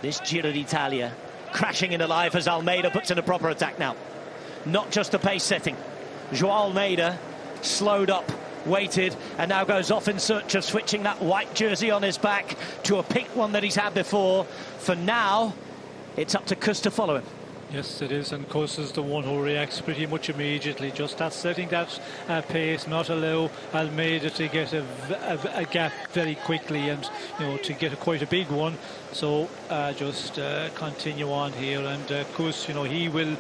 This Giro D'Italia crashing into life as Almeida puts in a proper attack now. Not just the pace setting. Joao Almeida slowed up, waited, and now goes off in search of switching that white jersey on his back to a pink one that he's had before. For now, it's up to Kuss to follow him. Yes, it is, and Kuss is the one who reacts pretty much immediately. Just that setting that pace, not allow Almeida to get a gap very quickly, and to get quite a big one. So just continue on here, and Kuss, he will.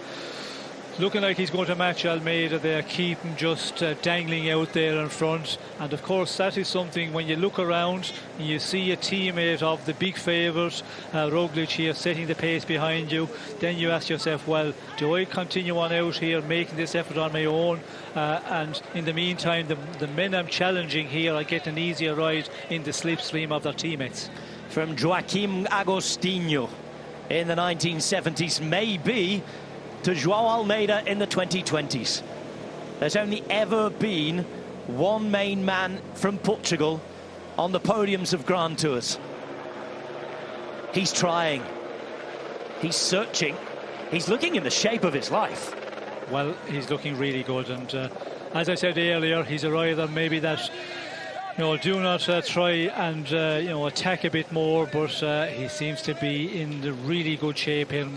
Looking like he's going to match Almeida there, keep him just dangling out there in front. And of course that is something when you look around and you see a teammate of the big favourite, Roglic here, setting the pace behind you, then you ask yourself, well, do I continue on out here making this effort on my own? And in the meantime, the men I'm challenging here are getting an easier ride in the slipstream of their teammates. From Joaquim Agostinho in the 1970s, maybe, to Joao Almeida in the 2020s. There's only ever been one main man from Portugal on the podiums of Grand Tours. He's trying, he's searching, he's looking in the shape of his life. Well, he's looking really good, and as I said earlier, he's a rider maybe that do not try and attack a bit more, but he seems to be in the really good shape here.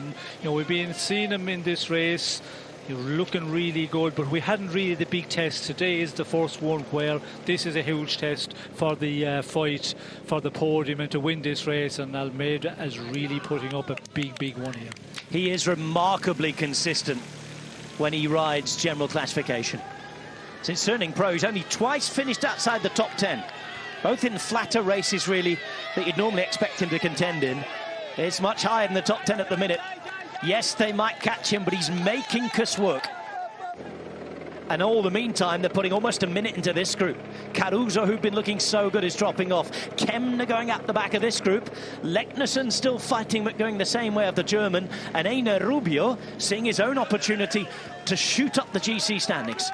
We've been seeing him in this race. You're looking really good, but we hadn't really the big test. Today is the first one where this is a huge test for the fight for the podium and to win this race, and Almeida is really putting up a big one here. He is remarkably consistent when he rides general classification. Since turning pro, he's only twice finished outside the top 10, both in flatter races really that you'd normally expect him to contend in. It's much higher than the top 10 at the minute. Yes, they might catch him, but he's making Kuss work. And all the meantime, they're putting almost a minute into this group. Caruso, who'd been looking so good, is dropping off. Kemna going at the back of this group. Leknesson still fighting, but going the same way of the German. And Einer Rubio seeing his own opportunity to shoot up the GC standings.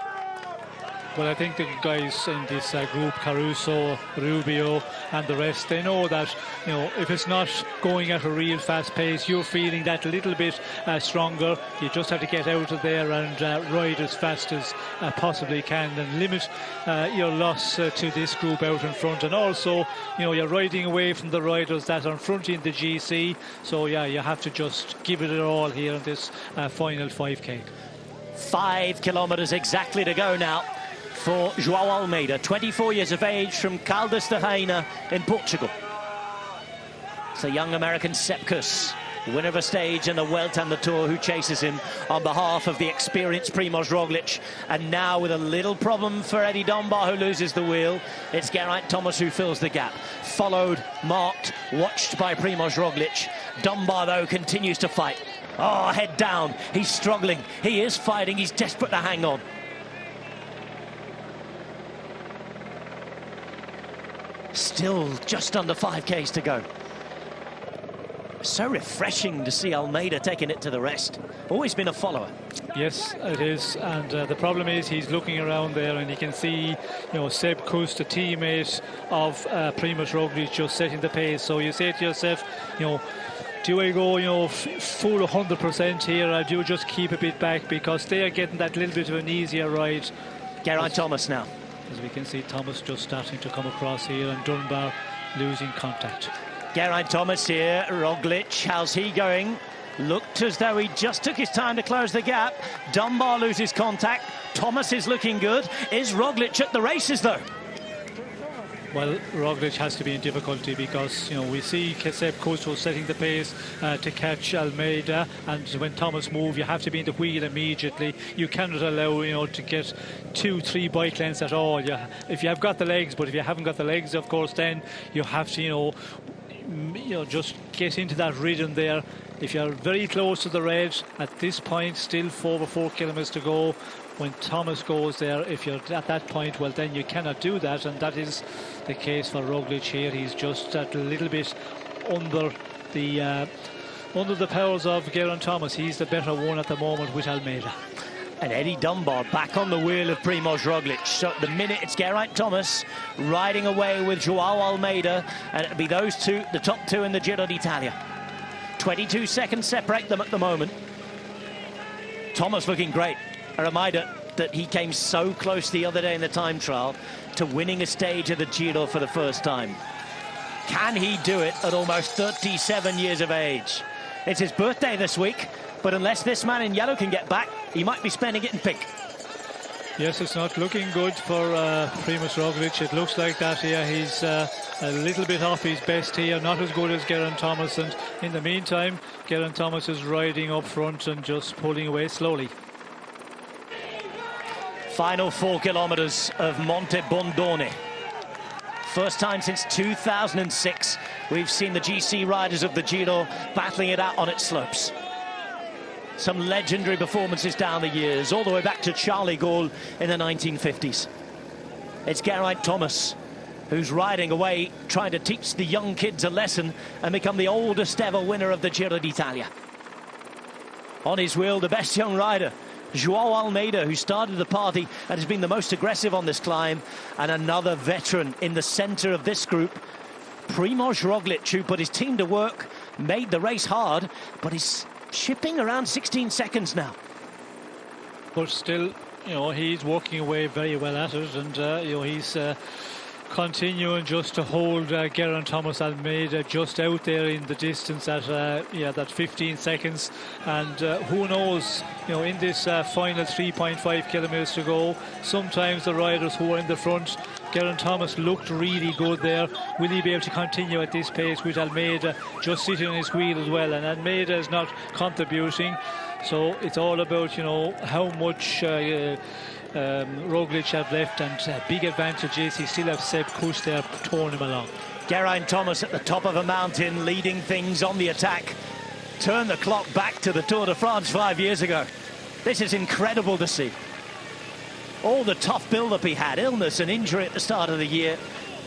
Well, I think the guys in this group, Caruso, Rubio and the rest, they know that, if it's not going at a real fast pace, you're feeling that little bit stronger. You just have to get out of there and ride as fast as possibly can and limit your loss to this group out in front. And also, you're riding away from the riders that are in front in the GC. So, yeah, you have to just give it all here in this final 5K. 5 kilometres exactly to go now for Joao Almeida, 24 years of age, from Caldas da Rainha in Portugal. It's a young American Sepp Kuss, winner of a stage in the Vuelta and the Tour, who chases him on behalf of the experienced Primož Roglic. And now with a little problem for Eddie Dunbar, who loses the wheel, it's Geraint Thomas who fills the gap. Followed, marked, watched by Primož Roglic. Dunbar, though, continues to fight. Oh, head down, he's struggling, he is fighting, he's desperate to hang on. Still just under 5Ks to go. So refreshing to see Almeida taking it to the rest. Always been a follower. Yes, it is, and the problem is he's looking around there and you can see, Sepp Kuss, the teammate of Primož Roglic, just setting the pace. So you say to yourself, do I go, full 100% here, or do I just keep a bit back, because they are getting that little bit of an easier ride. Geraint Thomas now. As we can see, Thomas just starting to come across here, and Dunbar losing contact. Geraint Thomas here. Roglic, how's he going? Looked as though he just took his time to close the gap. Dunbar loses contact. Thomas is looking good. Is Roglic at the races, though? Well, Roglic has to be in difficulty because, we see Sepp Kuss was setting the pace to catch Almeida, and when Thomas moves, you have to be in the wheel immediately. You cannot allow, to get 2-3 bike lengths at all. If you have got the legs, but if you haven't got the legs, of course, then you have to, just get into that rhythm there. If you're very close to the red at this point, still over 4 kilometres to go. When Thomas goes there, if you're at that point, well, then you cannot do that, and that is the case for Roglic here. He's just a little bit under the powers of Geraint Thomas. He's the better one at the moment with Almeida. And Eddie Dunbar back on the wheel of Primož Roglic. So at the minute, it's Geraint Thomas riding away with Joao Almeida, and it'll be those two, the top two in the Giro D'Italia. 22 seconds separate them at the moment. Thomas looking great. A reminder that he came so close the other day in the time trial to winning a stage of the Giro for the first time. Can he do it at almost 37 years of age? It's his birthday this week, but unless this man in yellow can get back, he might be spending it in pink. Yes, it's not looking good for Primož Roglic. It looks like that, yeah, he's a little bit off his best here, not as good as Geraint Thomas, and in the meantime, Geraint Thomas is riding up front and just pulling away slowly. Final 4 kilometres of Monte Bondone. First time since 2006 we've seen the GC riders of the Giro battling it out on its slopes. Some legendary performances down the years, all the way back to Charlie Gaulle in the 1950s. It's Geraint Thomas who's riding away, trying to teach the young kids a lesson and become the oldest ever winner of the Giro D'Italia. On his wheel, the best young rider, Joao Almeida, who started the party and has been the most aggressive on this climb, and another veteran in the centre of this group, Primož Roglic, who put his team to work, made the race hard, but he's chipping around 16 seconds now. But still, you know, he's working away very well at it, and you know, he's continuing just to hold Geraint Thomas Almeida just out there in the distance at yeah, that 15 seconds. And who knows, you know, in this final 3.5 kilometres to go, sometimes the riders who are in the front, Geraint Thomas looked really good there. Will he be able to continue at this pace with Almeida just sitting on his wheel as well? And Almeida is not contributing, so it's all about, you know, how much Roglic have left, and big advantage is he still have Seb Kuss there towing him along. Geraint Thomas at the top of a mountain, leading things on the attack. Turn the clock back to the Tour de France 5 years ago. This is incredible to see. All the tough build-up he had, illness and injury at the start of the year.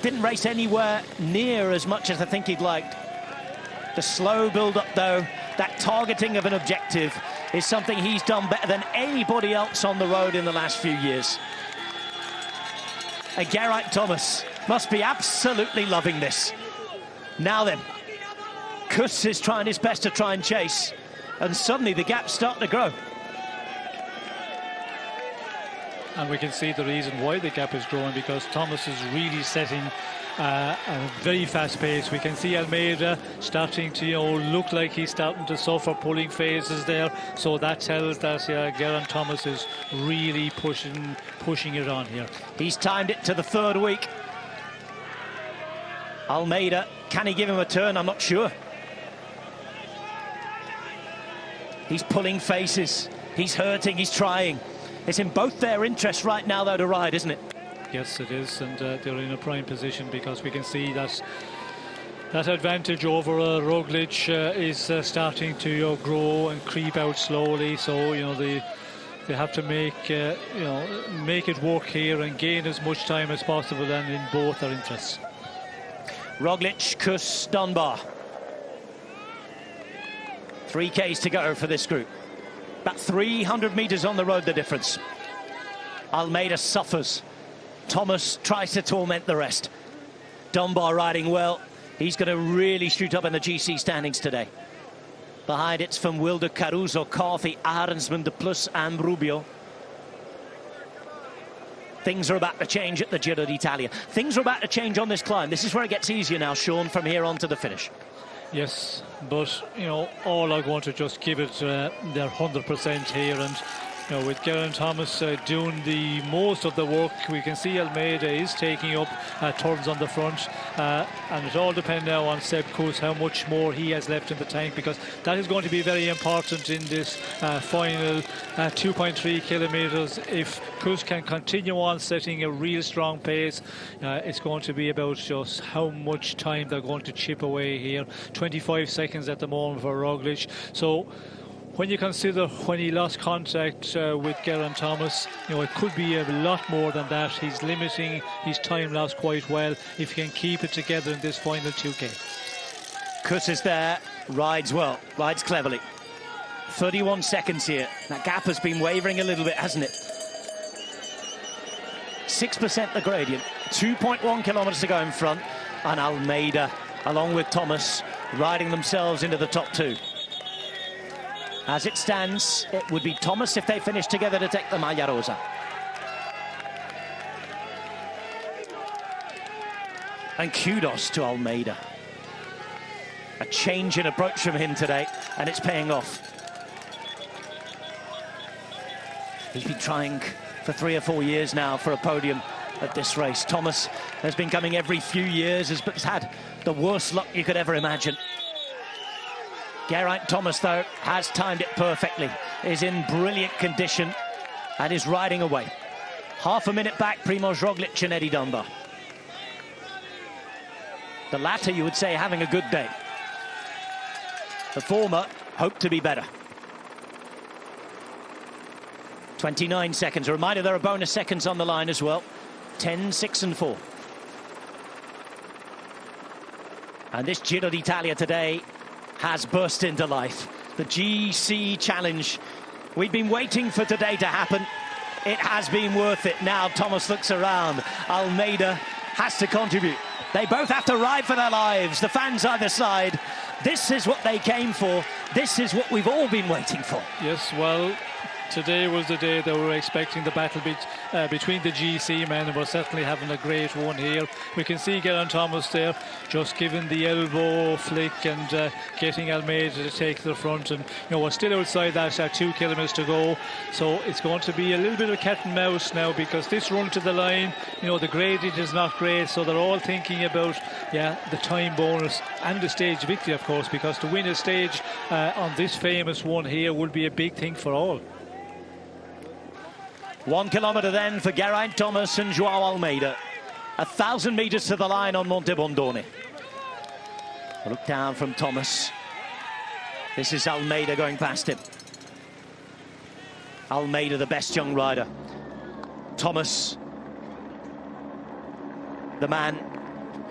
Didn't race anywhere near as much as I think he'd liked. The slow build-up, though, that targeting of an objective, is something he's done better than anybody else on the road in the last few years. And Geraint Thomas must be absolutely loving this. Now then, Kuss is trying his best to try and chase, and suddenly the gap's starting to grow. And we can see the reason why the gap is growing, because Thomas is really setting a very fast pace. We can see Almeida starting to, you know, look like he's starting to suffer pulling phases there. So that tells that Geraint Thomas is really pushing it on here. He's timed it to the 3rd week. Almeida, can he give him a turn? I'm not sure. He's pulling faces. He's hurting. He's trying. It's in both their interests right now, though, to ride, isn't it? Yes, it is, and they're in a prime position, because we can see that advantage over Roglic is starting to grow and creep out slowly. So, you know, they have to make you know, make it work here and gain as much time as possible, and in both their interests. Roglic, Kuss, Dunbar. 3 Ks to go for this group. About 300 metres on the road, the difference. Almeida suffers. Thomas tries to torment the rest. Dunbar riding well. He's going to really shoot up in the GC standings today. Behind it's from Wilder, Caruso, Carthy, Ahrensman, De Plus and Rubio. Things are about to change at the Giro D'Italia. Things are about to change on this climb. This is where it gets easier now, Sean, from here on to the finish. Yes, but, you know, all are going to just give it their 100% here, and, you know, with Geraint Thomas doing the most of the work, we can see Almeida is taking up turns on the front, and it all depends now on Seb Kuss, how much more he has left in the tank, because that is going to be very important in this final 2.3 kilometres. If Kuss can continue on setting a real strong pace, it's going to be about just how much time they're going to chip away here. 25 seconds at the moment for Roglic. So when you consider when he lost contact with Geraint Thomas, you know, it could be a lot more than that. He's limiting his time loss quite well if he can keep it together in this final 2K. Kuss is there, rides well, rides cleverly. 31 seconds here. That gap has been wavering a little bit, hasn't it? 6% the gradient, 2.1 kilometres to go in front, and Almeida, along with Thomas, riding themselves into the top 2. As it stands, it would be Thomas, if they finish together, to take the Maglia Rosa. And kudos to Almeida. A change in approach from him today, and it's paying off. He's been trying for 3 or 4 years now for a podium at this race. Thomas has been coming every few years, has had the worst luck you could ever imagine. Geraint Thomas, though, has timed it perfectly, is in brilliant condition and is riding away. Half a minute back, Primož Roglič and Eddie Dunbar. The latter, you would say, having a good day. The former hope to be better. 29 seconds. A reminder, there are bonus seconds on the line as well. 10, 6 and 4. And this Giro d'Italia today has burst into life. The GC Challenge. We've been waiting for today to happen. It has been worth it. Now Thomas looks around. Almeida has to contribute. They both have to ride for their lives. The fans either side. This is what they came for. This is what we've all been waiting for. Yes, well, today was the day that we were expecting the battle between the GC men, and we're certainly having a great one here. We can see Geraint Thomas there just giving the elbow flick and getting Almeida to take the front, and we're still outside that 2 kilometres to go, so it's going to be a little bit of cat and mouse now, because this run to the line, the gradient is not great, so they're all thinking about the time bonus and the stage victory, of course, because to win a stage on this famous one here would be a big thing for all. 1 kilometre then for Geraint Thomas and Joao Almeida. 1,000 metres to the line on Monte Bondone. A look down from Thomas. This is Almeida going past him. Almeida, the best young rider. Thomas, the man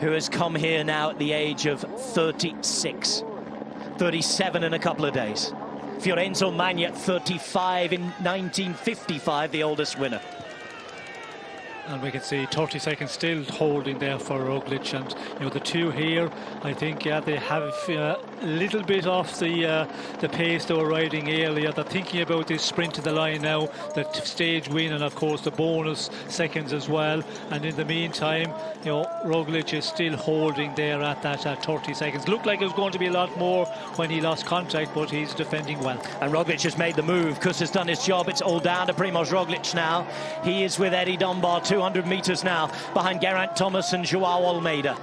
who has come here now at the age of 36. 37 in a couple of days. Fiorenzo Magna, 35 in 1955, the oldest winner. And we can see 30 seconds still holding there for Roglič, and the two here, I think they have a little bit off the pace they were riding earlier. They're thinking about this sprint to the line now, the stage win, and of course the bonus seconds as well. And in the meantime, Roglič is still holding there at that 30 seconds. Looked like it was going to be a lot more when he lost contact, but he's defending well. And Roglič has made the move. Kuss has done his job. It's all down to Primož Roglič now. He is with Eddie Dunbar, 200 metres now behind Geraint Thomas and Joao Almeida.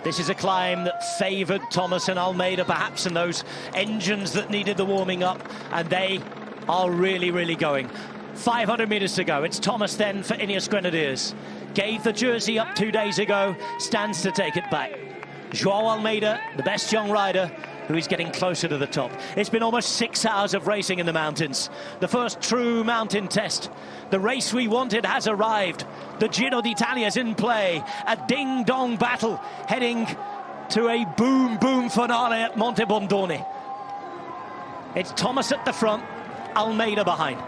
This is a climb that favoured Thomas and Almeida, perhaps, in those engines that needed the warming up, and they are really, really going. 500 metres to go. It's Thomas then for Ineos Grenadiers. Gave the jersey up 2 days ago, stands to take it back. Joao Almeida, the best young rider, who is getting closer to the top. It's been almost 6 hours of racing in the mountains. The first true mountain test. The race we wanted has arrived. The Giro d'Italia is in play. A ding-dong battle heading to a boom-boom finale at Monte Bondone. It's Thomas at the front, Almeida behind.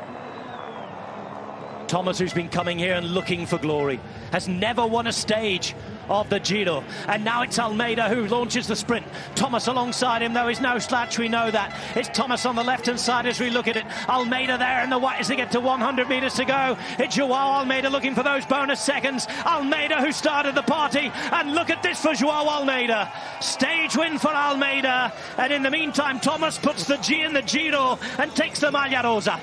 Thomas, who's been coming here and looking for glory, has never won a stage of the Giro, and now it's Almeida who launches the sprint. Thomas alongside him, though, is no slouch, we know that. It's Thomas on the left-hand side as we look at it. Almeida there in the white as they get to 100 metres to go. It's Joao Almeida looking for those bonus seconds. Almeida who started the party, and look at this for Joao Almeida. Stage win for Almeida, and in the meantime Thomas puts the G in the Giro and takes the Maglia Rosa.